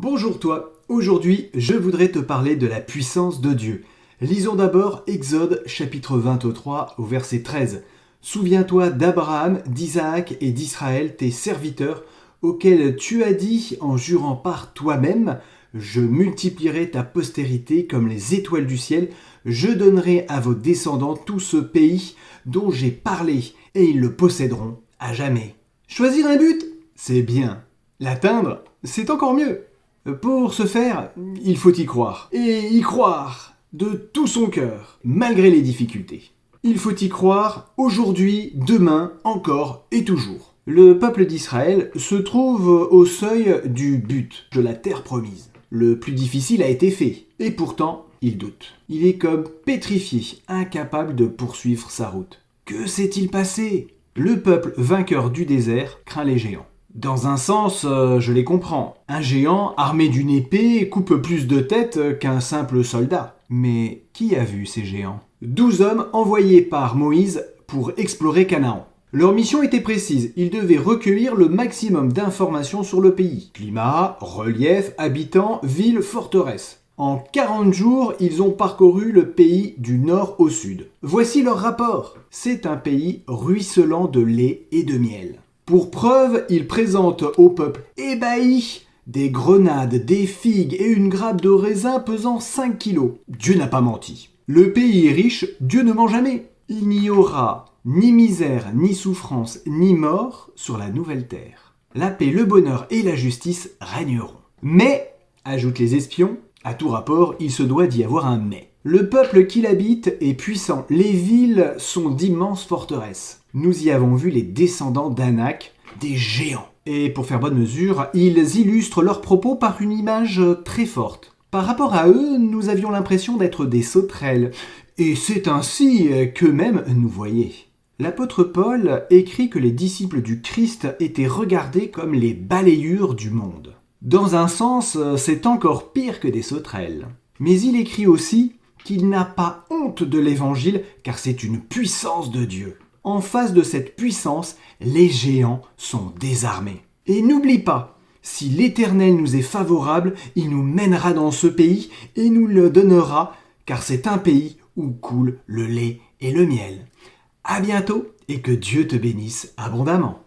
Bonjour toi, aujourd'hui je voudrais te parler de la puissance de Dieu. Lisons d'abord Exode chapitre 23 au verset 13. Souviens-toi d'Abraham, d'Isaac et d'Israël, tes serviteurs, auxquels tu as dit en jurant par toi-même, je multiplierai ta postérité comme les étoiles du ciel, je donnerai à vos descendants tout ce pays dont j'ai parlé, et ils le posséderont à jamais. Choisir un but, c'est bien. L'atteindre, c'est encore mieux. Pour ce faire, il faut y croire. Et y croire de tout son cœur, malgré les difficultés. Il faut y croire aujourd'hui, demain, encore et toujours. Le peuple d'Israël se trouve au seuil du but de la terre promise. Le plus difficile a été fait, et pourtant, il doute. Il est comme pétrifié, incapable de poursuivre sa route. Que s'est-il passé ? Le peuple vainqueur du désert craint les géants. Dans un sens, je les comprends. Un géant armé d'une épée coupe plus de têtes qu'un simple soldat. Mais qui a vu ces géants ? 12 hommes envoyés par Moïse pour explorer Canaan. Leur mission était précise, ils devaient recueillir le maximum d'informations sur le pays. Climat, relief, habitants, villes, forteresses. En 40 jours, ils ont parcouru le pays du nord au sud. Voici leur rapport. C'est un pays ruisselant de lait et de miel. Pour preuve, ils présentent au peuple ébahi des grenades, des figues et une grappe de raisin pesant 5 kilos. Dieu n'a pas menti. Le pays est riche, Dieu ne ment jamais. Il n'y aura ni misère, ni souffrance, ni mort sur la nouvelle terre. La paix, le bonheur et la justice régneront. Mais, ajoutent les espions, à tout rapport, il se doit d'y avoir un mais. Le peuple qui l'habite est puissant, les villes sont d'immenses forteresses. Nous y avons vu les descendants d'Anak, des géants. Et pour faire bonne mesure, ils illustrent leurs propos par une image très forte. Par rapport à eux, nous avions l'impression d'être des sauterelles. Et c'est ainsi qu'eux-mêmes nous voyaient. L'apôtre Paul écrit que les disciples du Christ étaient regardés comme les balayures du monde. Dans un sens, c'est encore pire que des sauterelles. Mais il écrit aussi qu'il n'a pas honte de l'évangile car c'est une puissance de Dieu. En face de cette puissance, les géants sont désarmés. Et n'oublie pas, si l'Éternel nous est favorable, il nous mènera dans ce pays et nous le donnera car c'est un pays où coule le lait et le miel. À bientôt et que Dieu te bénisse abondamment.